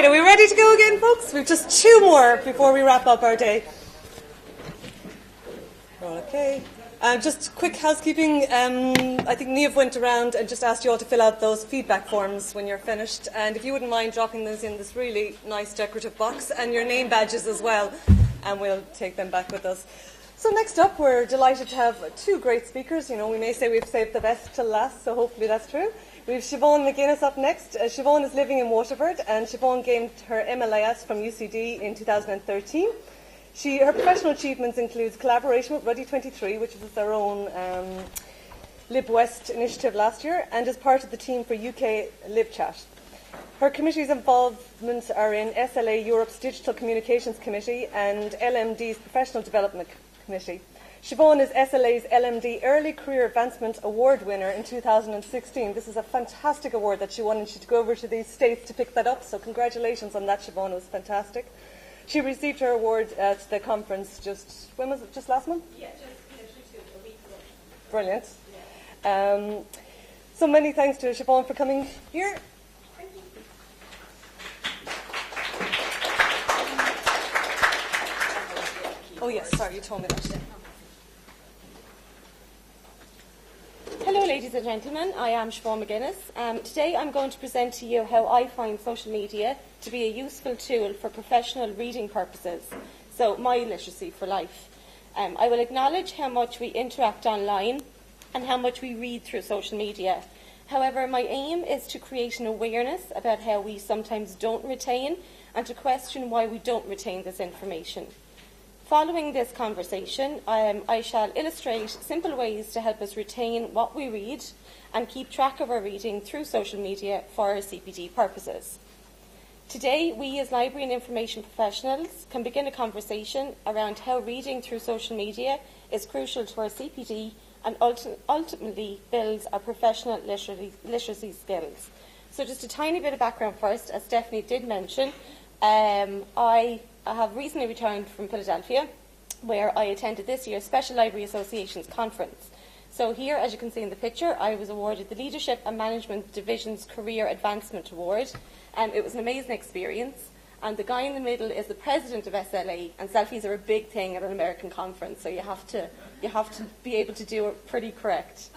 Right, are we ready to go again, folks? We've just 2 more before we wrap up our day. Okay. Just quick housekeeping. I think Niamh went around and just asked you all to fill out those feedback forms when you're finished. And if you wouldn't mind dropping those in this really nice decorative box, and your name badges as well, and we'll take them back with us. So next up, we're delighted to have 2 great speakers. You know, we may say we've saved the best till last, so hopefully that's true. We have Siobhan McGuinness up next. Siobhan is living in Waterford, and Siobhan gained her MLIS from UCD in 2013. Her professional achievements include collaboration with Ruddy 23, which was their own LibWest initiative last year, and is part of the team for UK LibChat. Her committee's involvements are in SLA Europe's Digital Communications Committee and LMD's Professional Development Committee. Siobhan is SLA's LMD Early Career Advancement Award winner in 2016. This is a fantastic award that she won, and she had to go over to the States to pick that up, so congratulations on that, Siobhan. It was fantastic. She received her award at the conference when was it, just last month? Yeah, just literally a week ago. Brilliant. Yeah. So many thanks to Siobhan for coming here. Thank you. Oh yes, sorry, you told me that. Hello ladies and gentlemen, I am Siobhan McGuinness. Today I'm going to present to you how I find social media to be a useful tool for professional reading purposes, so my literacy for life. I will acknowledge how much we interact online and how much we read through social media. However, my aim is to create an awareness about how we sometimes don't retain and to question why we don't retain this information. Following this conversation, I shall illustrate simple ways to help us retain what we read and keep track of our reading through social media for our CPD purposes. Today, we as library and information professionals can begin a conversation around how reading through social media is crucial to our CPD and ultimately builds our professional literacy skills. So just a tiny bit of background first. As Stephanie did mention, I have recently returned from Philadelphia, where I attended this year's Special Library Association's conference. So here, as you can see in the picture, I was awarded the Leadership and Management Division's Career Advancement Award. It was an amazing experience. And the guy in the middle is the president of SLA, and selfies are a big thing at an American conference, so you have to be able to do it pretty correct.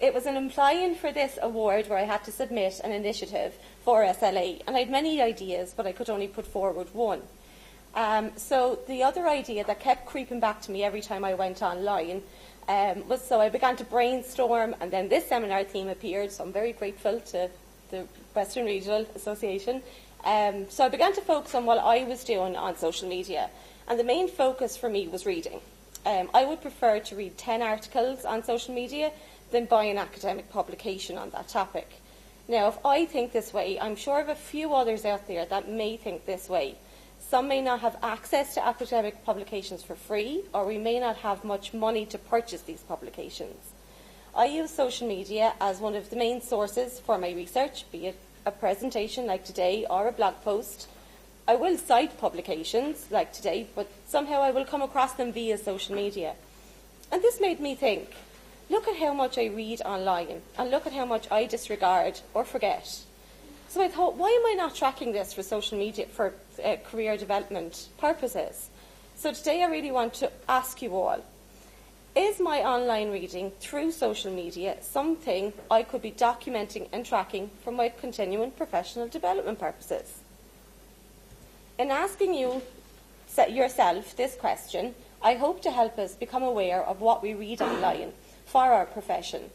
It was an applying for this award where I had to submit an initiative for SLA, and I had many ideas, but I could only put forward one. So the other idea that kept creeping back to me every time I went online so I began to brainstorm, and then this seminar theme appeared, so I'm very grateful to the Western Regional Association. So I began to focus on what I was doing on social media, and the main focus for me was reading. I would prefer to read 10 articles on social media than buy an academic publication on that topic. Now, if I think this way, I'm sure of a few others out there that may think this way. Some may not have access to academic publications for free, or we may not have much money to purchase these publications. I use social media as one of the main sources for my research, be it a presentation like today or a blog post. I will cite publications like today, but somehow I will come across them via social media. And this made me think, look at how much I read online, and look at how much I disregard or forget. So I thought, why am I not tracking this for social media for career development purposes? So today I really want to ask you all, is my online reading through social media something I could be documenting and tracking for my continuing professional development purposes? In asking you yourself this question, I hope to help us become aware of what we read online for our profession.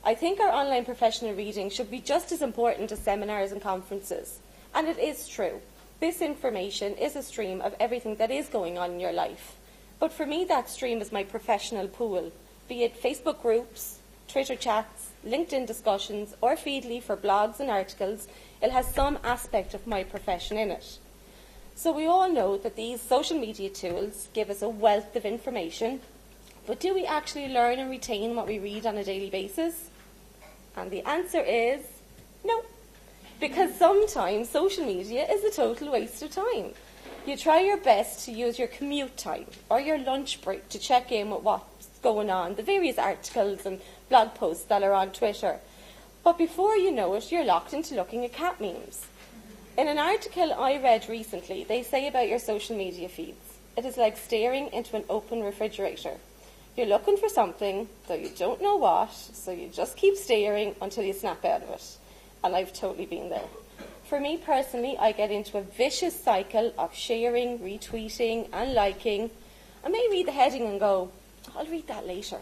I think our online professional reading should be just as important as seminars and conferences. And it is true. This information is a stream of everything that is going on in your life. But for me, that stream is my professional pool, be it Facebook groups, Twitter chats, LinkedIn discussions, or Feedly for blogs and articles. It has some aspect of my profession in it. So we all know that these social media tools give us a wealth of information, but do we actually learn and retain what we read on a daily basis? And the answer is no, because sometimes social media is a total waste of time. You try your best to use your commute time or your lunch break to check in with what's going on, the various articles and blog posts that are on Twitter. But before you know it, you're locked into looking at cat memes. In an article I read recently, they say about your social media feeds, it is like staring into an open refrigerator. You're looking for something, though you don't know what, so you just keep staring until you snap out of it. And I've totally been there. For me personally, I get into a vicious cycle of sharing, retweeting and liking. I may read the heading and go, I'll read that later.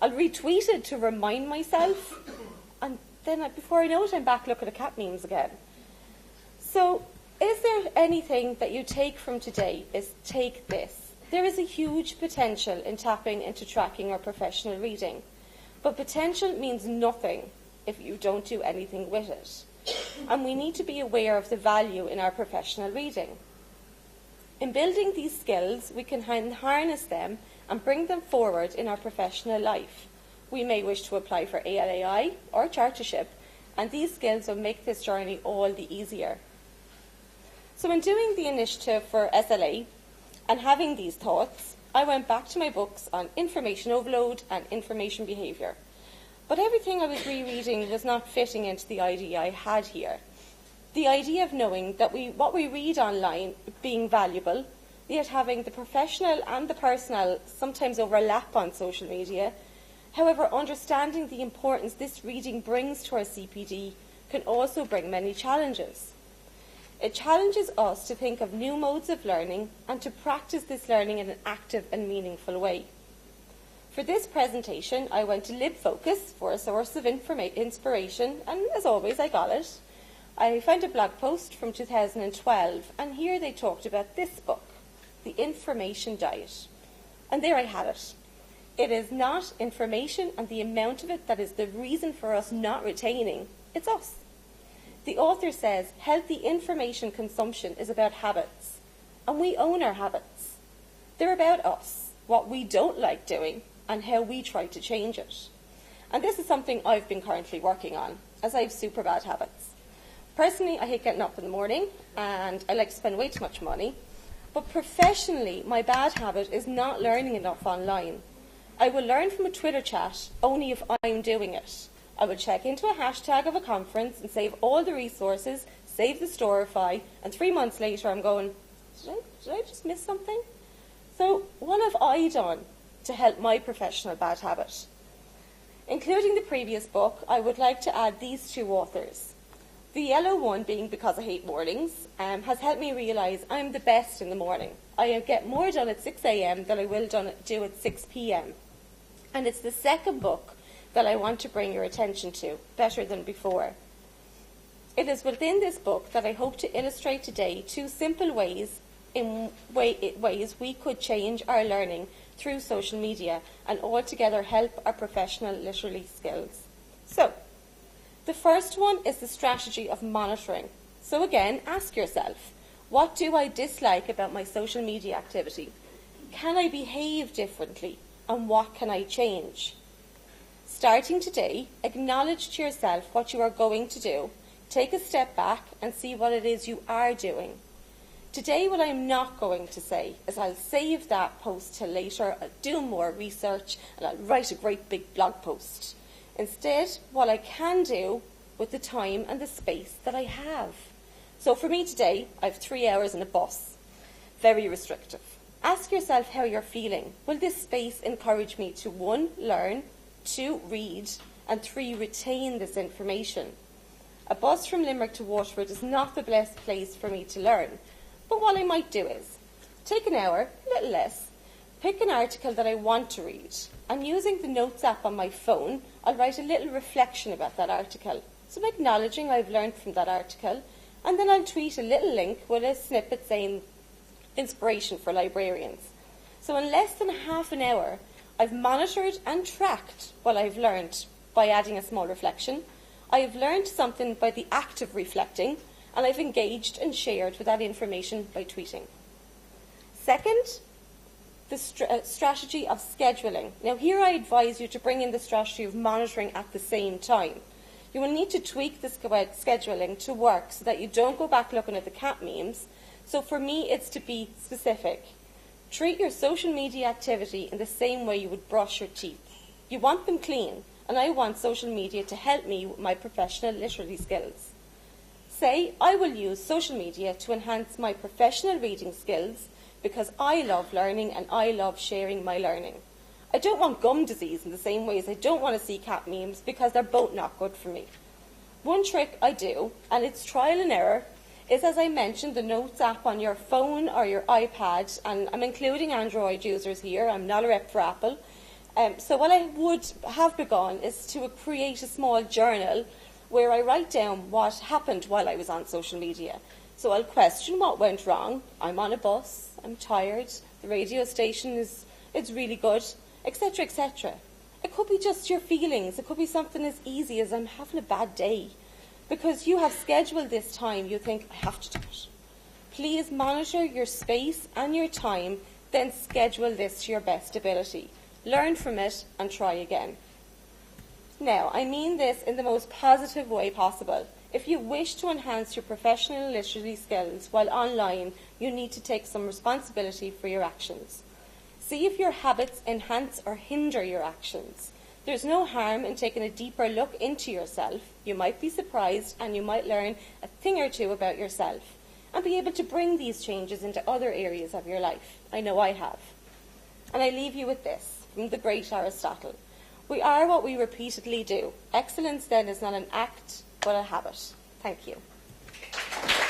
I'll retweet it to remind myself, and then before I know it, I'm back looking at cat memes again. So, is there anything that you take from today? Is take this. There is a huge potential in tapping into tracking our professional reading, but potential means nothing if you don't do anything with it. And we need to be aware of the value in our professional reading. In building these skills, we can harness them and bring them forward in our professional life. We may wish to apply for ALAI or chartership, and these skills will make this journey all the easier. So in doing the initiative for SLA and having these thoughts, I went back to my books on information overload and information behaviour. But everything I was rereading was not fitting into the idea I had here. The idea of knowing that what we read online being valuable, yet having the professional and the personal sometimes overlap on social media. However, understanding the importance this reading brings to our CPD can also bring many challenges. It challenges us to think of new modes of learning and to practice this learning in an active and meaningful way. For this presentation, I went to LibFocus for a source of inspiration, and as always, I got it. I found a blog post from 2012, and here they talked about this book, The Information Diet. And there I had it. It is not information and the amount of it that is the reason for us not retaining. It's us. The author says healthy information consumption is about habits, and we own our habits. They're about us, what we don't like doing, and how we try to change it. And this is something I've been currently working on, as I have super bad habits. Personally, I hate getting up in the morning, and I like to spend way too much money. But professionally, my bad habit is not learning enough online. I will learn from a Twitter chat only if I'm doing it. I will check into a hashtag of a conference and save all the resources, save the storify, and 3 months later I'm going, did I just miss something? So what have I done to help my professional bad habit? Including the previous book, I would like to add these two authors. The yellow one, being Because I Hate Mornings, has helped me realise I'm the best in the morning. I get more done at 6 a.m. than I will do at 6 p.m. And it's the second book that I want to bring your attention to, Better Than Before. It is within this book that I hope to illustrate today 2 simple ways ways we could change our learning through social media and altogether help our professional literary skills. So, the first one is the strategy of monitoring. So again, ask yourself, what do I dislike about my social media activity? Can I behave differently? And what can I change? Starting today, acknowledge to yourself what you are going to do. Take a step back and see what it is you are doing. Today, what I'm not going to say is I'll save that post till later, I'll do more research, and I'll write a great big blog post. Instead, what I can do with the time and the space that I have. So for me today, I have 3 hours in a bus. Very restrictive. Ask yourself how you're feeling. Will this space encourage me to 1, learn, 2, read, and 3, retain this information? A bus from Limerick to Waterford is not the best place for me to learn. But what I might do is take an hour, a little less, pick an article that I want to read, and using the Notes app on my phone, I'll write a little reflection about that article. So I'm acknowledging I've learned from that article, and then I'll tweet a little link with a snippet saying inspiration for librarians. So in less than half an hour, I've monitored and tracked what I've learned by adding a small reflection. I have learned something by the act of reflecting, and I've engaged and shared with that information by tweeting. Second, the strategy of scheduling. Now here I advise you to bring in the strategy of monitoring at the same time. You will need to tweak the scheduling to work so that you don't go back looking at the cat memes. So for me, it's to be specific. Treat your social media activity in the same way you would brush your teeth. You want them clean, and I want social media to help me with my professional literary skills. Say, I will use social media to enhance my professional reading skills because I love learning and I love sharing my learning. I don't want gum disease in the same way as I don't want to see cat memes because they're both not good for me. One trick I do, and it's trial and error, is, as I mentioned, the Notes app on your phone or your iPad, and I'm including Android users here. I'm not a rep for Apple. So what I would have begun is to create a small journal where I write down what happened while I was on social media. So I'll question what went wrong. I'm on a bus, I'm tired, the radio station is really good, etc., etc. It could be just your feelings. It could be something as easy as I'm having a bad day. Because you have scheduled this time, you think, I have to do it. Please monitor your space and your time, then schedule this to your best ability. Learn from it and try again. Now, I mean this in the most positive way possible. If you wish to enhance your professional literacy skills while online, you need to take some responsibility for your actions. See if your habits enhance or hinder your actions. There's no harm in taking a deeper look into yourself. You might be surprised and you might learn a thing or two about yourself and be able to bring these changes into other areas of your life. I know I have. And I leave you with this from the great Aristotle. We are what we repeatedly do. Excellence then is not an act, but a habit. Thank you.